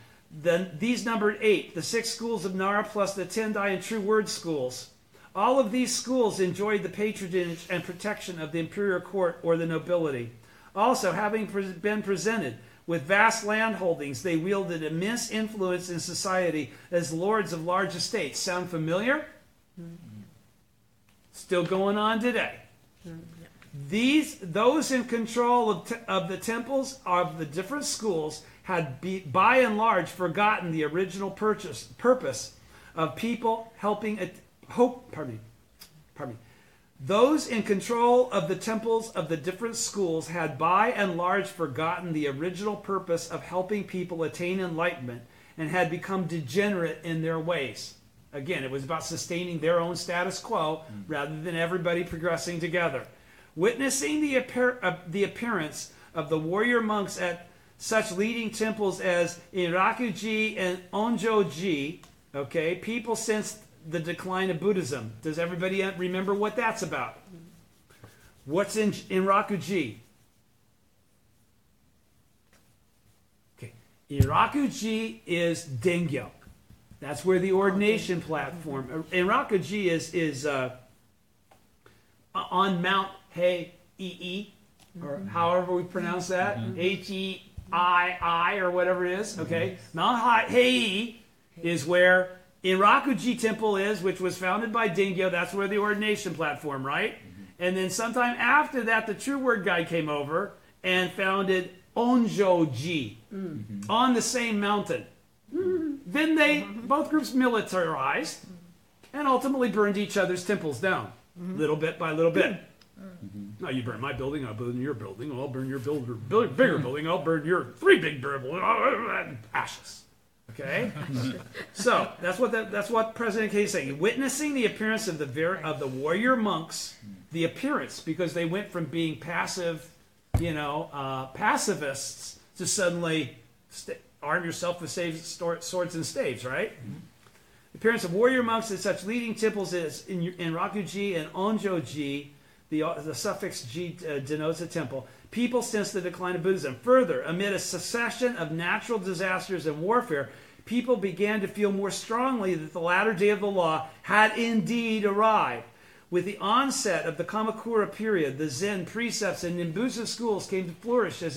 These numbered 8, the 6 schools of Nara plus the Tendai and True Word schools. All of these schools enjoyed the patronage and protection of the imperial court or the nobility. Also, having been presented with vast land holdings, they wielded immense influence in society as lords of large estates. Sound familiar? Still going on today. Those in control of the temples of the different schools had by and large forgotten the original purpose of people helping Those in control of the temples of the different schools had by and large forgotten the original purpose of helping people attain enlightenment and had become degenerate in their ways. Again, it was about sustaining their own status quo rather than everybody progressing together. Witnessing the appearance of the warrior monks at such leading temples as Irakuji and Onjoji, okay, people sensed the decline of Buddhism. Does everybody remember what that's about? What's in Irakuji? Okay, Irakuji is Dengyo. That's where the ordination platform. Irakuji is on Mount Hei, or however we pronounce that, Hei or whatever it is. Okay, Mount Hei is where Irakuji Temple is, which was founded by Dengyo. That's where the ordination platform, right? And then sometime after that, the True Word guy came over and founded Onjoji on the same mountain. Then both groups militarized and ultimately burned each other's temples down, little bit by little bit. No, you burn my building, I'll burn your building, I'll burn your bigger building, I'll burn your 3 big buildings, ashes. Okay, so that's what President K is saying. Witnessing the appearance of the warrior monks, the appearance, because they went from being passive, pacifists to suddenly arm yourself with swords and staves, right? The appearance of warrior monks at such leading temples as in Rakuji and Onjoji, the suffix Ji denotes a temple. People sense the decline of Buddhism. Further, amid a succession of natural disasters and warfare, people began to feel more strongly that the latter day of the law had indeed arrived. With the onset of the Kamakura period, the Zen, Precepts, and Nimbutsu schools came to flourish as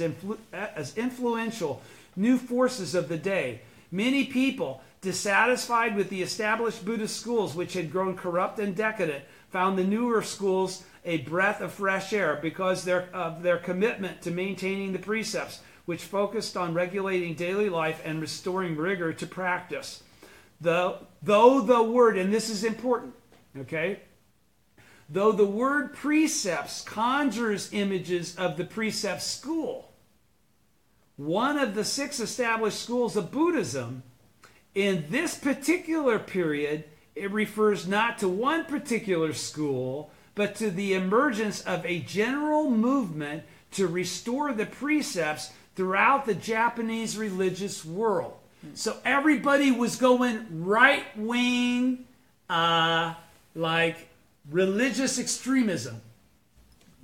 influential new forces of the day. Many people, dissatisfied with the established Buddhist schools, which had grown corrupt and decadent, found the newer schools a breath of fresh air because of their commitment to maintaining the precepts, which focused on regulating daily life and restoring rigor to practice. Though the word, and this is important, okay? Though the word precepts conjures images of the precept school, one of the 6 established schools of Buddhism, in this particular period, it refers not to one particular school, but to the emergence of a general movement to restore the precepts throughout the Japanese religious world. So everybody was going right-wing, like religious extremism.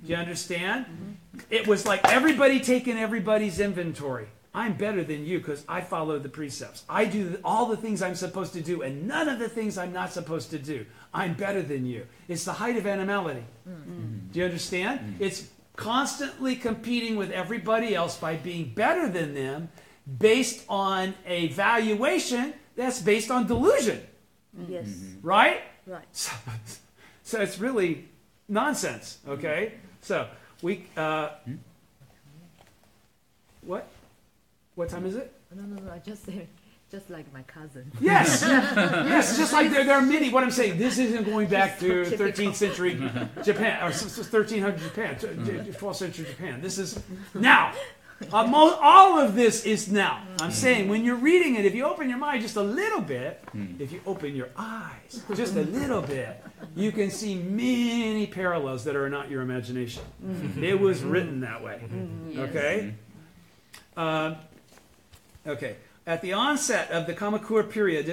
Do you understand? It was like everybody taking everybody's inventory. I'm better than you because I follow the precepts. I do all the things I'm supposed to do and none of the things I'm not supposed to do. I'm better than you. It's the height of animality. Do you understand? It's constantly competing with everybody else by being better than them based on a valuation that's based on delusion. Yes. Right? Right. So it's really nonsense, okay? So we, what time is it? No, I just say, just like my cousin. Yes, yes, just like there are many, what I'm saying, this isn't going back to 13th century Japan, or 1300 Japan, 12th century Japan. This is now. All of this is now. I'm saying when you're reading it, if you open your mind just a little bit, if you open your eyes just a little bit, you can see many parallels that are not your imagination. It was written that way. Okay? Okay. At the onset of the Kamakura period,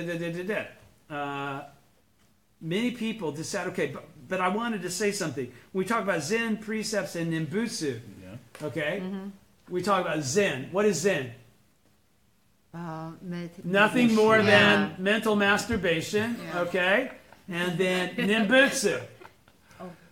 many people decided, okay, but I wanted to say something. We talk about Zen precepts and Nimbutsu. Okay? We talk about Zen. What is Zen? Nothing more than mental masturbation, okay? And then Nimbutsu.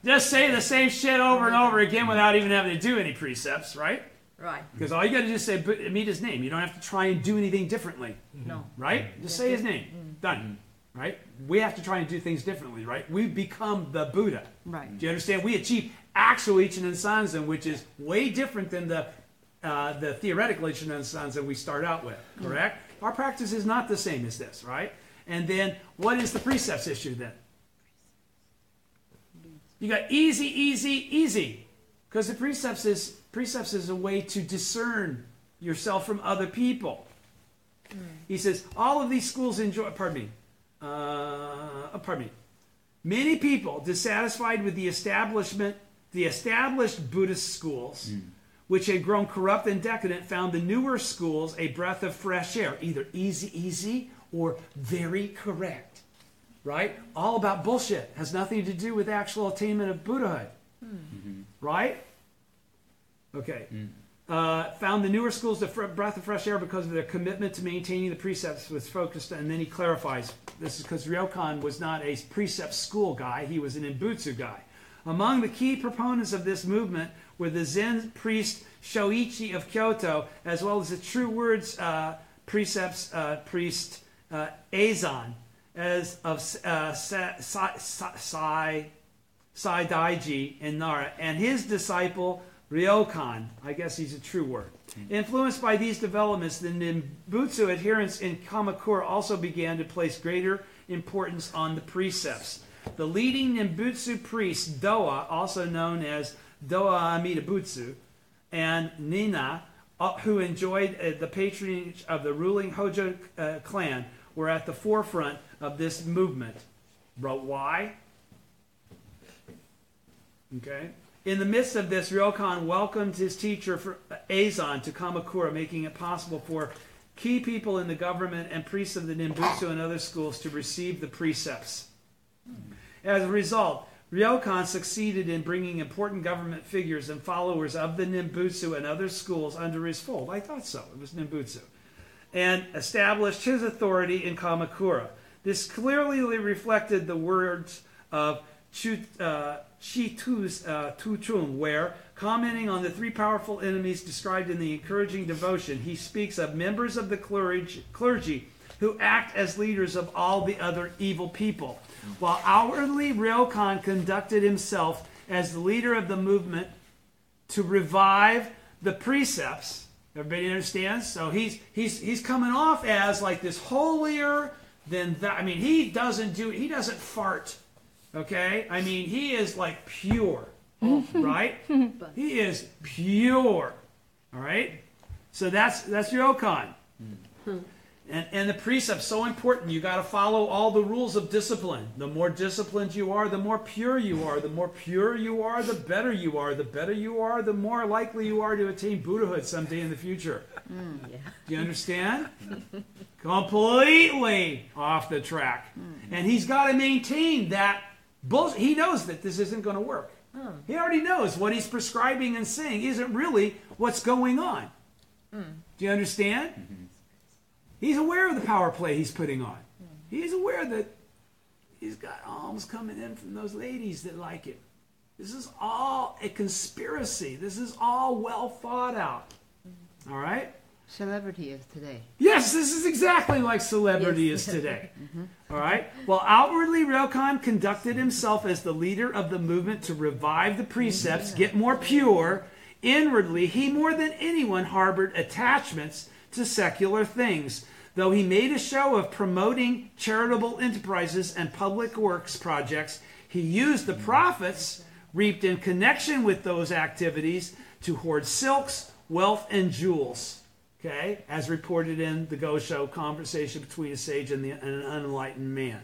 Just say the same shit over and over again without even having to do any precepts, right? Right. Because all you got to do is say, meet his name. You don't have to try and do anything differently. No. Right? Just say his name. Done. Right? We have to try and do things differently, right? We become the Buddha. Right. Do you understand? We achieve actual Ichinen Sanzen, which is way different than the theoretical Ichinen Sanzen we start out with, correct? Our practice is not the same as this, right? And then, what is the precepts issue then? You got easy, easy, easy. Because the precepts is a way to discern yourself from other people. He says, all of these schools enjoy, pardon me. Many people dissatisfied with the established Buddhist schools, which had grown corrupt and decadent, found the newer schools a breath of fresh air, either easy, or very correct. Right? All about bullshit. Has nothing to do with actual attainment of Buddhahood. Right? Okay. Found the newer schools a breath of fresh air because of their commitment to maintaining the precepts was focused, and then he clarifies, this is because Ryokan was not a precept school guy, he was an Nimbutsu guy. Among the key proponents of this movement were the Zen priest Shoichi of Kyoto, as well as the True Words precepts priest Eizan, as of Sai Daiji in Nara, and his disciple Ryokan, I guess he's a true word. Influenced by these developments, the Nimbutsu adherents in Kamakura also began to place greater importance on the precepts. The leading Nimbutsu priest, Doa, also known as Doa Amida-butsu, and Nina, who enjoyed the patronage of the ruling Hojo clan, were at the forefront of this movement. But why? Okay. In the midst of this, Ryokan welcomed his teacher Eizan to Kamakura, making it possible for key people in the government and priests of the Nimbutsu and other schools to receive the precepts. As a result, Ryokan succeeded in bringing important government figures and followers of the Nimbutsu and other schools under his fold. I thought so. It was Nimbutsu. And established his authority in Kamakura. This clearly reflected the words of Shitu's Tuchun, where, commenting on the three powerful enemies described in the encouraging devotion, he speaks of members of the clergy who act as leaders of all the other evil people. While outwardly Ryokan conducted himself as the leader of the movement to revive the precepts. Everybody understands? So he's coming off as like this holier than that. I mean, he doesn't fart. Okay? I mean, he is like pure. Right? He is pure. All right? So that's Ryokan. And the precept's so important. You got to follow all the rules of discipline. The more disciplined you are, the more pure you are. The more pure you are, the better you are. The better you are, the more likely you are to attain Buddhahood someday in the future. Do you understand? Completely off the track. And he's got to maintain that bullshit. He knows that this isn't going to work. He already knows what he's prescribing and saying isn't really what's going on. Do you understand? He's aware of the power play he's putting on. He's aware that he's got alms coming in from those ladies that like him. This is all a conspiracy. This is all well thought out. All right? Celebrity is today. Yes, this is exactly like celebrity is today. All right? Well, outwardly, Ryokan conducted himself as the leader of the movement to revive the precepts, get more pure. Inwardly, he more than anyone harbored attachments to secular things. Though he made a show of promoting charitable enterprises and public works projects, he used the profits reaped in connection with those activities to hoard silks, wealth, and jewels. Okay, as reported in the Gosho, Conversation Between a Sage and an Unenlightened Man.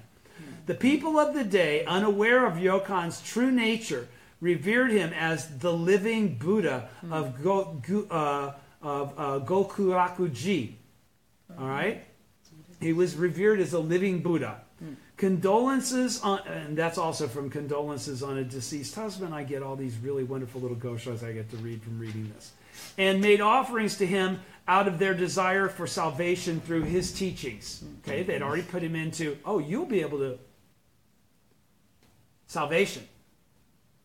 The people of the day, unaware of Ryokan's true nature, revered him as the living Buddha of Gokuraku-ji. All right? He was revered as a living Buddha. Condolences on, and that's also from Condolences on a Deceased Husband. I get all these really wonderful little goshos I get to read from reading this. And made offerings to him out of their desire for salvation through his teachings. Okay, they'd already put him into, oh, you'll be able to. Salvation.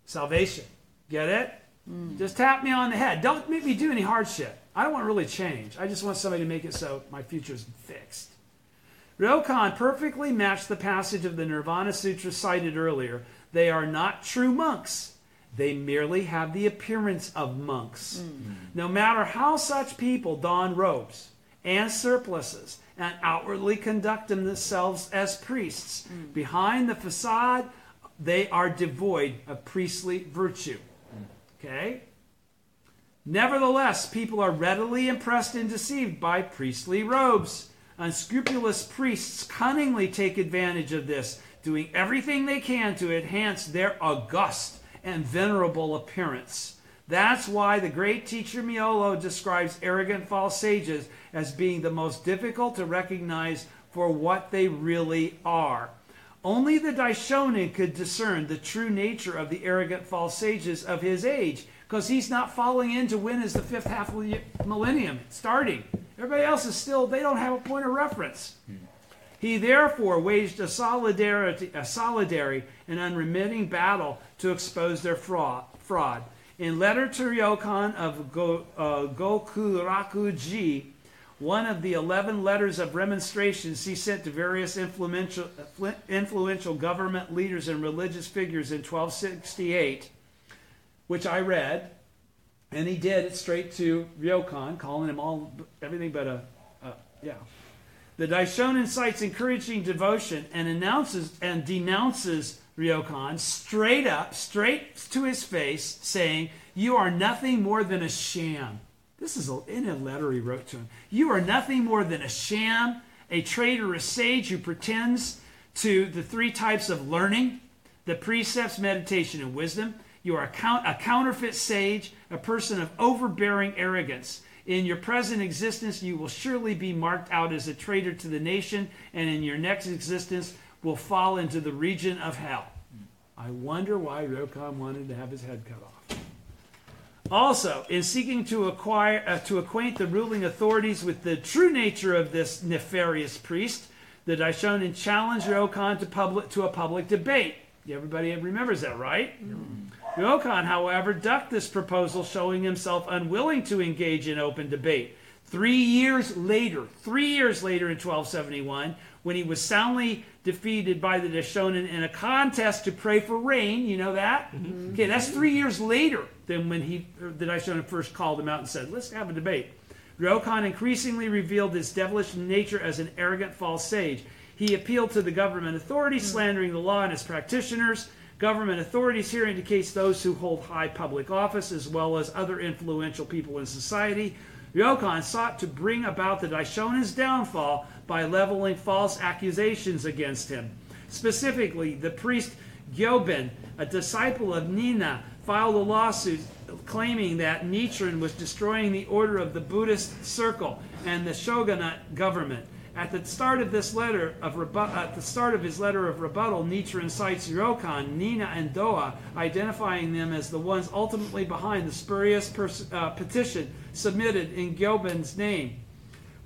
Salvation. Get it? Just tap me on the head. Don't make me do any hard shit. I don't want to really change. I just want somebody to make it so my future's fixed. Ryokan perfectly matched the passage of the Nirvana Sutra cited earlier. They are not true monks. They merely have the appearance of monks. No matter how such people don robes and surplices and outwardly conduct themselves as priests, behind the facade, they are devoid of priestly virtue. Okay? Nevertheless, people are readily impressed and deceived by priestly robes. Unscrupulous priests cunningly take advantage of this, doing everything they can to enhance their august and venerable appearance. That's why the great teacher Myolo describes arrogant false sages as being the most difficult to recognize for what they really are. Only the Daishonin could discern the true nature of the arrogant false sages of his age, because he's not falling into when is the fifth half of the millennium starting. Everybody else is still, they don't have a point of reference. He therefore waged a solidary and unremitting battle to expose their fraud. In letter to Ryokan of Gokuraku-ji, one of the 11 letters of remonstrations he sent to various influential government leaders and religious figures in 1268, which I read, and he did it straight to Ryokan, calling him everything but The Daishonin cites encouraging devotion and denounces Ryokan straight to his face, saying, "You are nothing more than a sham." This is in a letter he wrote to him. "You are nothing more than a sham, a traitorous sage who pretends to the three types of learning, the precepts, meditation, and wisdom. You are a counterfeit sage, a person of overbearing arrogance. In your present existence, you will surely be marked out as a traitor to the nation, and in your next existence will fall into the region of hell." I wonder why Ryokan wanted to have his head cut off. Also, in seeking to acquaint the ruling authorities with the true nature of this nefarious priest, the Daishonin challenged Ryokan to a public debate. Everybody remembers that, right? Ryokan, however, ducked this proposal, showing himself unwilling to engage in open debate. 3 years later in 1271, when he was soundly defeated by the Daishonin in a contest to pray for rain, you know that? Okay, that's 3 years later than when the Daishonin first called him out and said, "Let's have a debate." Ryokan increasingly revealed his devilish nature as an arrogant false sage. He appealed to the government authorities, slandering the law and its practitioners. Government authorities here indicates those who hold high public office as well as other influential people in society. Ryokan sought to bring about the Daishonin's downfall by leveling false accusations against him. Specifically, the priest Gyobin, a disciple of Nina, filed a lawsuit claiming that Nichiren was destroying the order of the Buddhist circle and the shogunate government, At the start of his letter of rebuttal, Nichiren cites Ryokan, Nina, and Doa, identifying them as the ones ultimately behind the spurious petition submitted in Gyobin's name.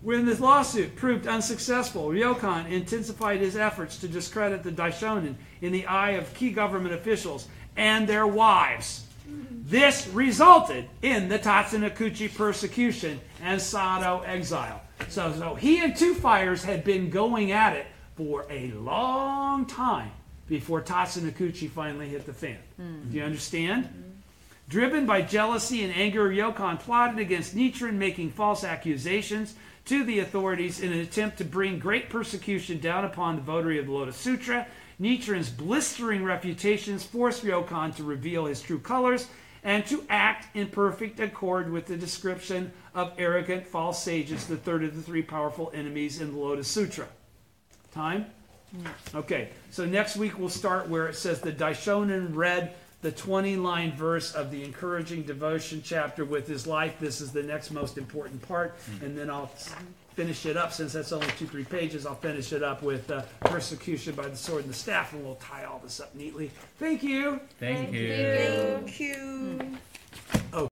When the lawsuit proved unsuccessful, Ryokan intensified his efforts to discredit the Daishonin in the eye of key government officials and their wives. This resulted in the Tatsunokuchi persecution and Sado exile. So he and Two Fires had been going at it for a long time before Tatsunokuchi finally hit the fan. Do you understand? Driven by jealousy and anger, Ryokan plotted against Nichiren, making false accusations to the authorities in an attempt to bring great persecution down upon the votary of the Lotus Sutra. Nichiren's blistering reputations forced Ryokan to reveal his true colors and to act in perfect accord with the description of arrogant false sages, the third of the three powerful enemies in the Lotus Sutra. Time? Okay, so next week we'll start where it says the Daishonin read the 20-line verse of the encouraging devotion chapter with his life. This is the next most important part, and then I'll finish it up. Since that's only 2-3 pages, I'll finish it up with persecution by the sword and the staff, and we'll tie all this up neatly. Thank you. Thank you. Thank you.